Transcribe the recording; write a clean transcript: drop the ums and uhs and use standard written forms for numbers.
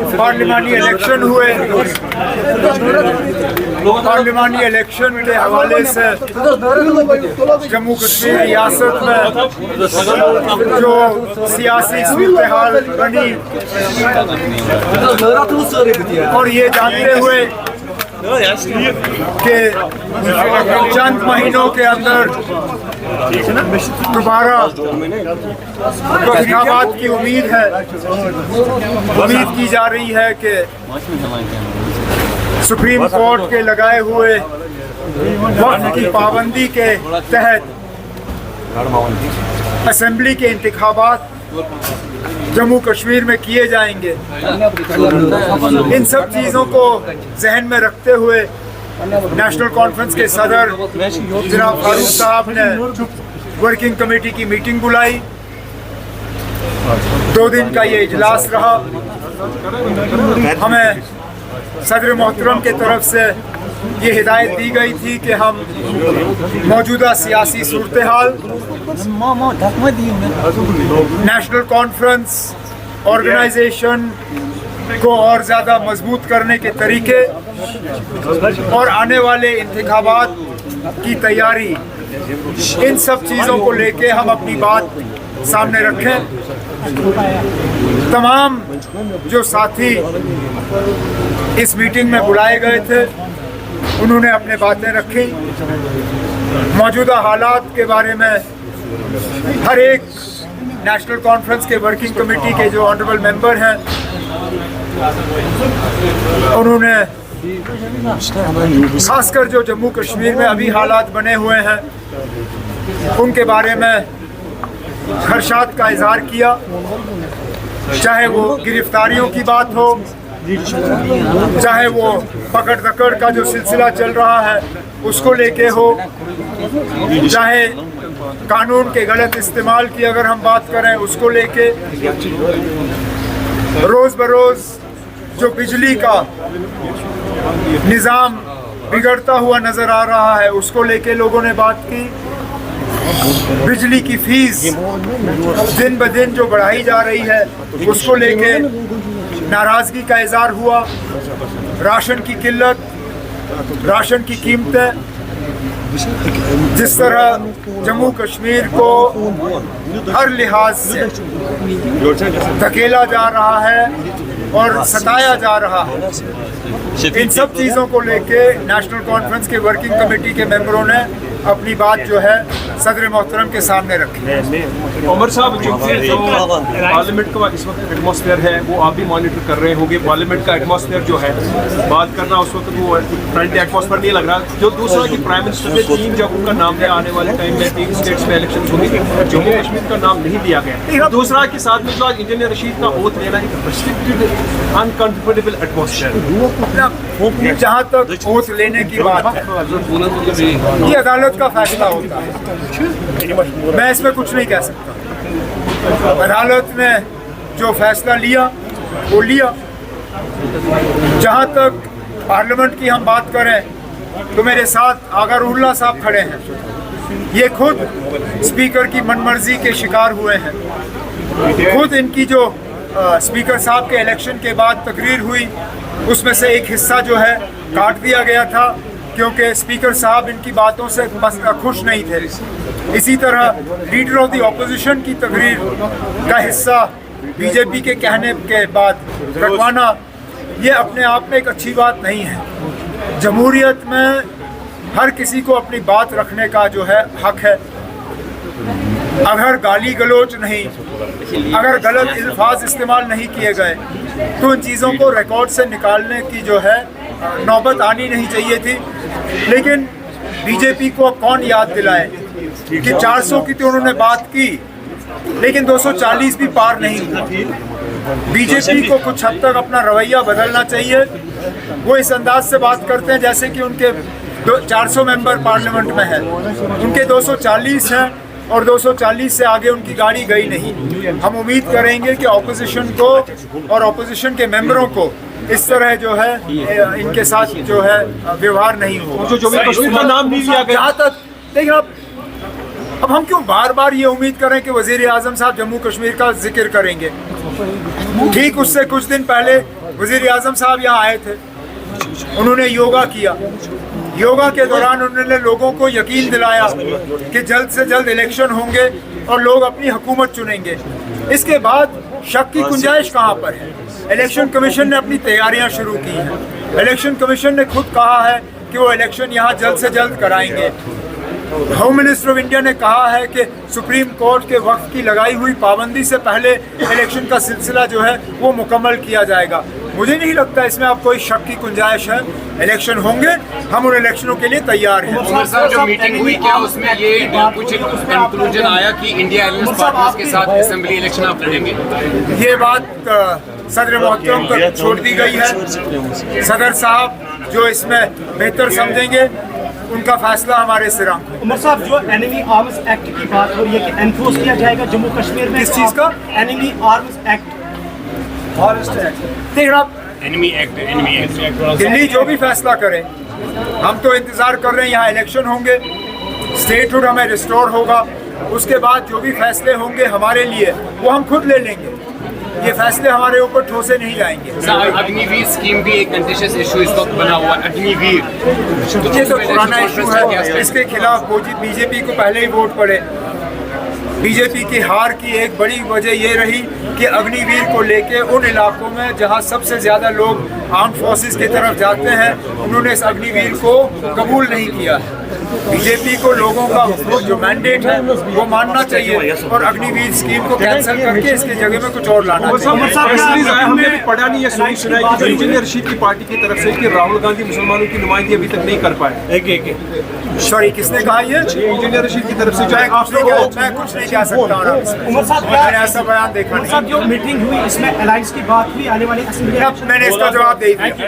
पार्लिमानी election हुए, पार्लिमानी election के हवाले से जम्मू कश्मीर रियासत में जो सियासी सूरत हाल बनी, और ये जानते हुए कि चंद महीनों के अंदर दोबारा इंतखाबात की उम्मीद है, उम्मीद की जा रही है कि सुप्रीम कोर्ट के लगाए हुए वक्त की पाबंदी के तहत असेंबली के इंतखाबात जम्मू कश्मीर में किए जाएंगे। इन सब चीज़ों को जहन में रखते हुए नेशनल कॉन्फ्रेंस के सदर जनाब फारूक साहब ने वर्किंग कमेटी की मीटिंग बुलाई। 2 दिन का ये इजलास रहा। हमें सदर मोहतरम के तरफ से ये हिदायत दी गई थी कि हम मौजूदा सियासी सूरत हाल, नेशनल कॉन्फ्रेंस ऑर्गेनाइजेशन को और ज़्यादा मजबूत करने के तरीके और आने वाले इंतखाबात की तैयारी, इन सब चीज़ों को लेके हम अपनी बात सामने रखें। तमाम जो साथी इस मीटिंग में बुलाए गए थे उन्होंने अपने बातें रखी। मौजूदा हालात के बारे में हर एक नेशनल कॉन्फ्रेंस के वर्किंग कमेटी के जो ऑनरेबल मेंबर हैं उन्होंने खासकर जो जम्मू कश्मीर में अभी हालात बने हुए हैं उनके बारे में खदशात का इजहार किया, चाहे वो गिरफ्तारियों की बात हो, चाहे वो पकड़ दकड़ का जो सिलसिला चल रहा है उसको लेके हो, चाहे कानून के गलत इस्तेमाल की अगर हम बात करें उसको लेके, रोज़ बरोज़ जो बिजली का निज़ाम बिगड़ता हुआ नज़र आ रहा है उसको लेके लोगों ने बात की। बिजली की फीस दिन ब दिन जो बढ़ाई जा रही है उसको लेके नाराज़गी का इज़हार हुआ। राशन की किल्लत, राशन की कीमतें, जिस तरह जम्मू कश्मीर को हर लिहाज से धकेला जा रहा है और सताया जा रहा है, इन सब चीज़ों को लेके नेशनल कॉन्फ्रेंस के वर्किंग कमेटी के मेंबरों ने अपनी बात जो है सदर मोहतरम के सामने रखी। उमर साहब, जो पार्लियामेंट का इस वक्त एटमॉस्फेयर है वो आप भी मॉनिटर कर रहे होंगे। पार्लियामेंट का एटमॉस्फेयर जो है बात करना उस वक्त वो फ्रंटली एटमॉस्फेयर नहीं लग रहा। जो दूसरा कि प्राइम मिनिस्टर ने 3 जगहों का नाम लिया, आने वाले टाइम में 3 स्टेट्स में इलेक्शन होंगे, जम्मू कश्मीर का नाम नहीं लिया गया। दूसरा के साथ में जो आज इंजीनियर रशीद का ओथ लेना एक रिस्ट्रिक्टेड अनकंफर्टेबल एटमॉस्फेयर। जहाँ तक ओथ लेने की बात है ये अदालत का फैसला होता है, मैं इसमें कुछ नहीं कह सकता। अदालत ने जो फैसला लिया वो लिया। जहाँ तक पार्लियामेंट की हम बात करें तो मेरे साथ आगा रूहुल्लाह साहब खड़े हैं, ये खुद स्पीकर की मनमर्जी के शिकार हुए हैं। खुद इनकी जो स्पीकर साहब के इलेक्शन के बाद तकरीर हुई उसमें से एक हिस्सा जो है काट दिया गया था क्योंकि स्पीकर साहब इनकी बातों से खुश नहीं थे। इसी तरह लीडर ऑफ द ऑपोजिशन की तकरीर का हिस्सा बीजेपी के कहने के बाद रखवाना ये अपने आप में एक अच्छी बात नहीं है। जमहूरियत में हर किसी को अपनी बात रखने का जो है हक है। अगर गाली गलोच नहीं, अगर गलत अल्फाज इस्तेमाल नहीं किए गए तो इन चीज़ों को रिकॉर्ड से निकालने की जो है नौबत आनी नहीं चाहिए थी। लेकिन बीजेपी को कौन याद दिलाए कि 400 की तो उन्होंने बात की लेकिन 240 भी पार नहीं हुआ। बीजेपी को कुछ हद तक अपना रवैया बदलना चाहिए। वो इस अंदाज से बात करते हैं जैसे कि उनके 400 मेंबर पार्लियामेंट में हैं, उनके 240 हैं और 240 से आगे उनकी गाड़ी गई नहीं। हम उम्मीद करेंगे कि ऑपोजिशन को और ऑपोजिशन के मेंबरों को इस तरह जो है इनके साथ जो है व्यवहार नहीं हो। जो कश्मीर का नाम नहीं लिया गया। जहाँ तक देखिए अब हम क्यों बार बार ये उम्मीद करें कि वज़ीर आज़म साहब जम्मू कश्मीर का जिक्र करेंगे। ठीक उससे कुछ दिन पहले वज़ीर आज़म साहब यहाँ आए थे, उन्होंने योगा किया। योगा के दौरान उन्होंने लोगों को यकीन दिलाया कि जल्द से जल्द इलेक्शन होंगे और लोग अपनी हुकूमत चुनेंगे। इसके बाद शक की गुंजाइश कहाँ पर है? इलेक्शन कमीशन ने अपनी तैयारियां शुरू की हैं। इलेक्शन कमीशन ने खुद कहा है कि वो इलेक्शन यहाँ जल्द से जल्द कराएंगे। होम मिनिस्टर ऑफ इंडिया ने कहा है कि सुप्रीम कोर्ट के वक्त की लगाई हुई पाबंदी से पहले इलेक्शन का सिलसिला जो है वो मुकम्मल किया जाएगा। मुझे नहीं लगता इसमें अब कोई शक की गुंजाइश है। इलेक्शन होंगे, हम उन इलेक्शनों के लिए तैयार हैं। उमर साहब, जो मीटिंग हुई क्या उसमें ये कुछ कंक्लूजन आया कि इंडिया अलायंस पार्टनर्स के साथ असेंबली इलेक्शन आप लड़ेंगे? ये बात सदर मोहतरम पर छोड़ दी गई है। सदर साहब जो इसमें बेहतर समझेंगे उनका फैसला हमारे सिर आंखों में। उमर साहब, जो एनिमी आर्म्स एक्ट की बात हो रही है कि एनफोर्स किया जाएगा जम्मू कश्मीर में, किस चीज़ का? Enemy arms act. देखिए आप, एनिमी एक्ट दिल्ली जो भी फैसला करे, हम तो इंतजार कर रहे हैं। यहाँ इलेक्शन होंगे, स्टेटहुड हमें रिस्टोर होगा, उसके बाद जो भी फैसले होंगे हमारे लिए वो हम खुद ले लेंगे। ये फैसले हमारे ऊपर ठोसे नहीं जाएंगे। अग्निवीर स्कीम भी एक कंटेस्टेड इशू इस वक्त बना हुआ है। अग्निवीर ये तो पुराना इशू है, इसके खिलाफ बीजेपी को पहले ही वोट पड़े। बीजेपी की हार की एक बड़ी वजह ये रही कि अग्निवीर को लेके उन इलाकों में जहां सबसे ज़्यादा लोग आर्म फोर्सेस की तरफ जाते हैं, उन्होंने इस अग्निवीर को कबूल नहीं किया है। बीजेपी को लोगों का जो मैंडेट है वो मानना चाहिए और अग्निवीर स्कीम को कैंसिल करके इसकी जगह में कुछ और लाना चाहिए। हमने भी पढ़ा नहीं है, सुना है कि जो इंजीनियर रशीद की पार्टी की तरफ से कि राहुल गांधी मुसलमानों की नुमाइंदगी अभी तक नहीं कर पाए। सॉरी, किसने कहा ये? इंजीनियर रशीद की तरफ से मैं कुछ नहीं कह सकता हूँ। उमर साहब, मैंने ऐसा बयान देखा उमर साहब, जो मीटिंग हुई इसमें अलायंस की बात हुई आने वाली असेंबली, नहीं। मैंने इसका जवाब दे दिया।